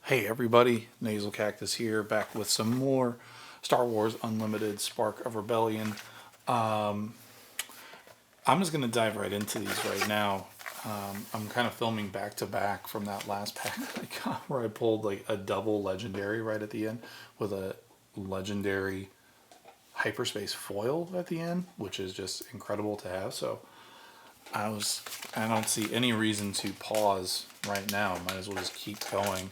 Hey everybody, Nasal Cactus here, back with some more Star Wars Unlimited Spark of Rebellion. I'm just going to dive right into these right now. I'm kind of filming back to back from that last pack I got where I pulled like a double legendary right at the end with a legendary hyperspace foil at the end, which is just incredible to have. So I don't see any reason to pause right now. Might as well just keep going.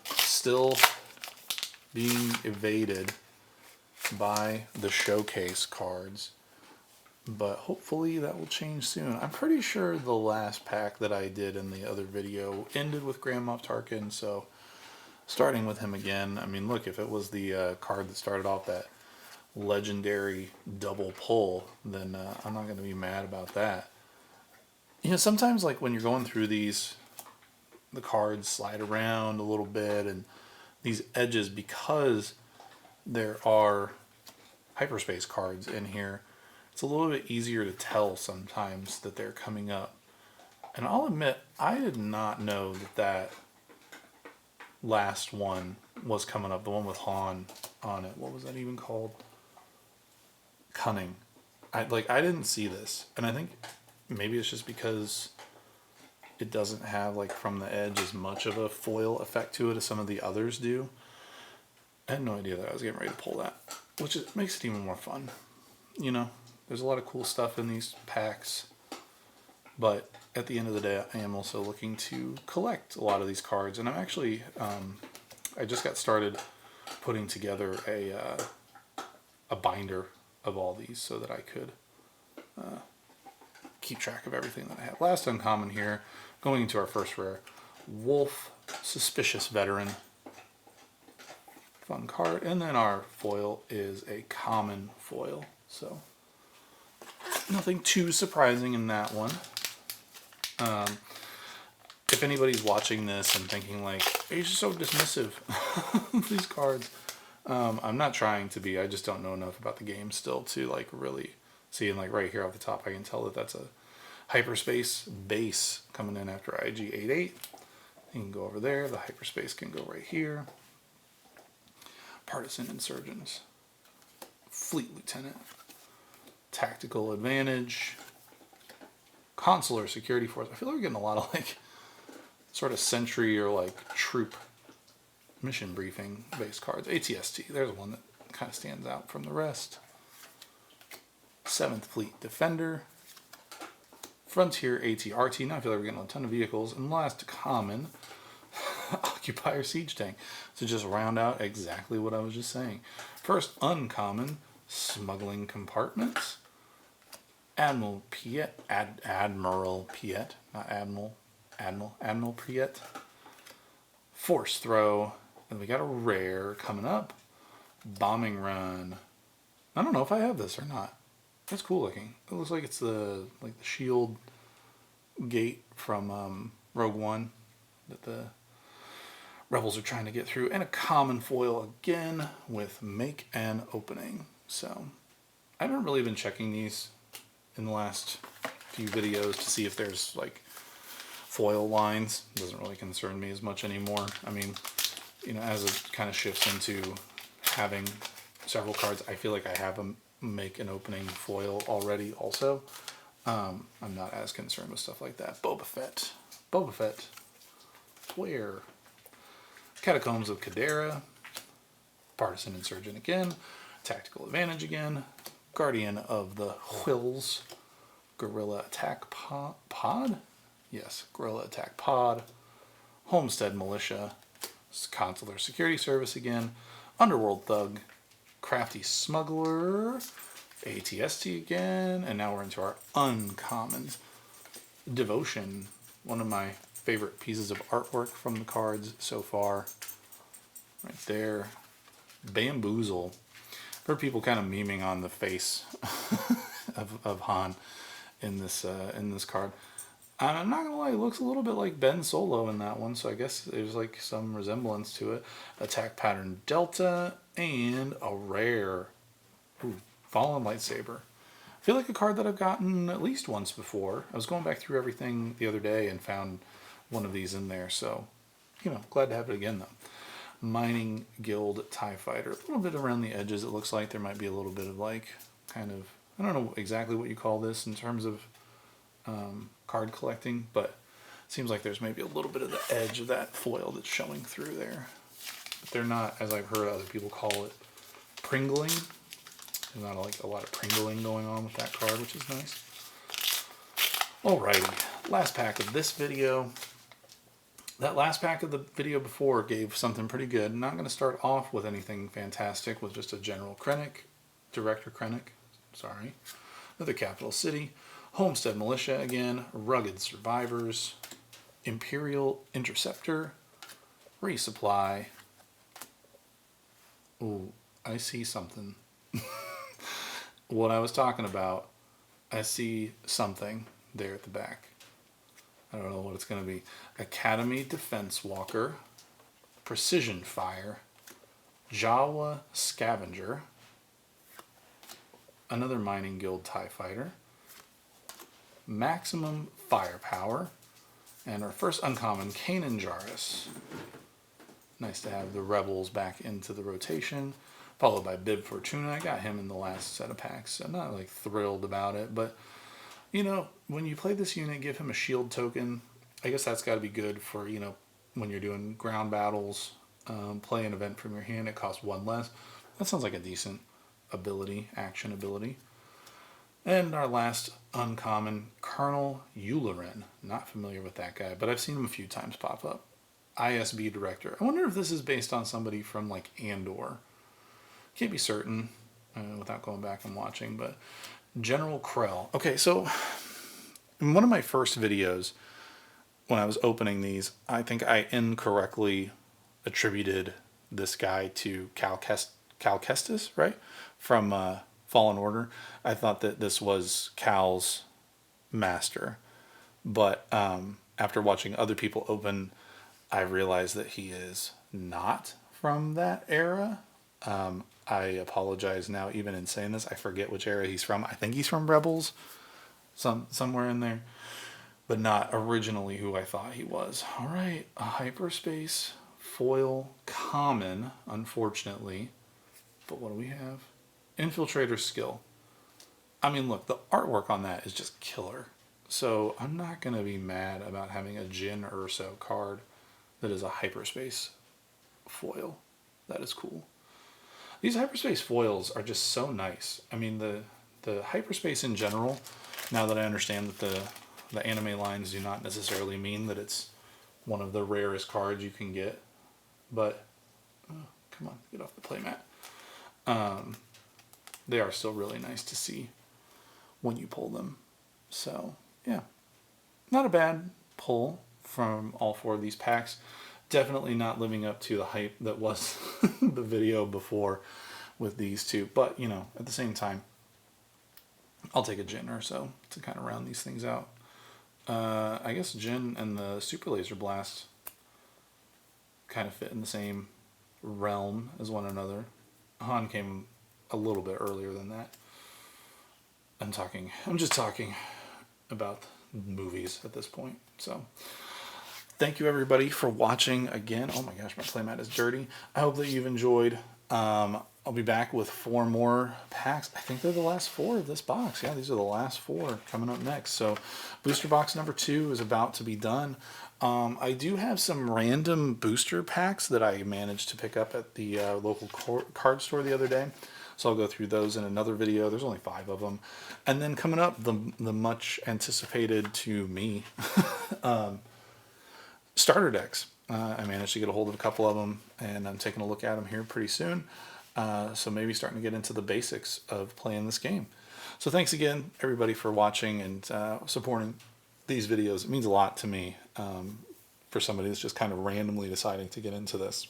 Still being evaded by the showcase cards, but hopefully that will change soon. I'm pretty sure the last pack that I did in the other video ended with Grand Moff Tarkin, so starting with him again. I mean, look, if it was the card that started off that legendary double pull, then I'm not going to be mad about that. You know, sometimes like when you're going through these, the cards slide around a little bit, and these edges, because there are hyperspace cards in here, it's a little bit easier to tell sometimes that they're coming up. And I'll admit, I did not know that last one was coming up, the one with Han on it. What was that even called? Cunning. I didn't see this, and I think maybe it's just because it doesn't have, like, from the edge as much of a foil effect to it as some of the others do. I had no idea that I was getting ready to pull that, which makes it even more fun. You know, there's a lot of cool stuff in these packs, but at the end of the day, I am also looking to collect a lot of these cards, and I'm actually, I just got started putting together a binder of all these so that I could keep track of everything that I have. Last uncommon here, going into our first rare, Wolf, Suspicious Veteran. Fun card. And then our foil is a common foil. So nothing too surprising in that one. If anybody's watching this and thinking like, you're just so dismissive of these cards, I'm not trying to be. I just don't know enough about the game still to like really see. And like right here off the top, I can tell that that's a hyperspace base coming in after IG-88. You can go over there. The hyperspace can go right here. Partisan Insurgents. Fleet Lieutenant. Tactical Advantage. Consular Security Force. I feel like we're getting a lot of like sort of sentry or like troop mission briefing based cards. ATST. There's one that kind of stands out from the rest. 7th Fleet Defender. Frontier ATRT. Now I feel like we're getting a ton of vehicles. And last common, Occupier Siege Tank. To just round out exactly what I was just saying. First uncommon, Smuggling Compartments. Admiral Piet, Admiral Piet, not Admiral, Admiral Piet. Force Throw. And we got a rare coming up. Bombing Run. I don't know if I have this or not. That's cool looking. It looks like it's the shield gate from Rogue One that the rebels are trying to get through, and a common foil again with Make an Opening. So I haven't really been checking these in the last few videos to see if there's like foil lines. It doesn't really concern me as much anymore. I mean, you know, as it kind of shifts into having several cards, I feel like I have a Make an Opening foil already also. I'm not as concerned with stuff like that. Boba Fett, where? Catacombs of Cadera, Partisan Insurgent again, Tactical Advantage again, Guardian of the Whills, Guerrilla Attack Pod? Yes, Guerrilla Attack Pod, Homestead Militia, Consular Security Service again, Underworld Thug, Crafty Smuggler, ATST again, and now we're into our uncommons. Devotion, one of my favorite pieces of artwork from the cards so far. Right there. Bamboozle. I've heard people kind of memeing on the face of Han in this card. I'm not gonna lie, it looks a little bit like Ben Solo in that one, so I guess there's like some resemblance to it. Attack Pattern Delta and a rare. Ooh, Fallen Lightsaber. I feel like a card that I've gotten at least once before. I was going back through everything the other day and found one of these in there, so you know, glad to have it again, though. Mining Guild TIE Fighter. A little bit around the edges, it looks like there might be a little bit of like, kind of, I don't know exactly what you call this in terms of card collecting, but it seems like there's maybe a little bit of the edge of that foil that's showing through there. But they're not, as I've heard other people call it, pringling. There's not like a lot of pringling going on with that card, which is nice. Alrighty, last pack of this video. That last pack of the video before gave something pretty good. I'm not going to start off with anything fantastic, with just a general Krennic, Director Krennic, sorry. Another Capital City, Homestead Militia again, Rugged Survivors, Imperial Interceptor, Resupply. Ooh, I see something. What I was talking about, I see something there at the back. I don't know what it's going to be. Academy Defense Walker, Precision Fire, Jawa Scavenger, another Mining Guild TIE Fighter, Maximum Firepower, and our first uncommon, Kanan Jarrus. Nice to have the Rebels back into the rotation, followed by Bib Fortuna. I got him in the last set of packs. I'm not like thrilled about it, but you know, when you play this unit, give him a shield token. I guess that's got to be good for, you know, when you're doing ground battles, play an event from your hand, it costs one less. That sounds like a decent ability, action ability. And our last uncommon, Colonel Yularen. Not familiar with that guy, but I've seen him a few times pop up. ISB Director. I wonder if this is based on somebody from like Andor. Can't be certain without going back and watching, but General Krell. Okay, so in one of my first videos, when I was opening these, I think I incorrectly attributed this guy to Cal Kestis, right? From Fallen Order. I thought that this was Cal's master. But after watching other people open, I realized that he is not from that era. I apologize now, even in saying this. I forget which era he's from. I think he's from Rebels, somewhere in there, but not originally who I thought he was. All right, a hyperspace foil common, unfortunately. But what do we have? Infiltrator skill. I mean, look, the artwork on that is just killer. So I'm not going to be mad about having a Jyn Erso card that is a hyperspace foil. That is cool. These hyperspace foils are just so nice. I mean, the hyperspace in general, now that I understand that the anime lines do not necessarily mean that it's one of the rarest cards you can get, but come on, get off the playmat. They are still really nice to see when you pull them. So, yeah, not a bad pull from all four of these packs. Definitely not living up to the hype that was the video before with these two. But, you know, at the same time, I'll take a Jyn or so to kind of round these things out. I guess Jyn and the Super Laser Blast kind of fit in the same realm as one another. Han came a little bit earlier than that. I'm just talking about movies at this point. So thank you everybody for watching again. Oh my gosh, my playmat is dirty. I hope that you've enjoyed. I'll be back with 4 more packs. I think they're the last 4 of this box. Yeah, these are the last 4 coming up next. So booster box number 2 is about to be done. I do have some random booster packs that I managed to pick up at the local card store the other day. So I'll go through those in another video. There's only 5 of them. And then coming up, the much anticipated to me starter decks. I managed to get a hold of a couple of them, and I'm taking a look at them here pretty soon. So maybe starting to get into the basics of playing this game. So thanks again, everybody, for watching and supporting these videos. It means a lot to me for somebody that's just kind of randomly deciding to get into this.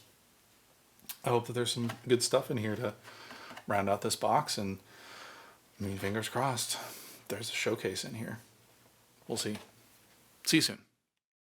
I hope that there's some good stuff in here to round out this box, and I mean, fingers crossed, there's a showcase in here. We'll see. See you soon.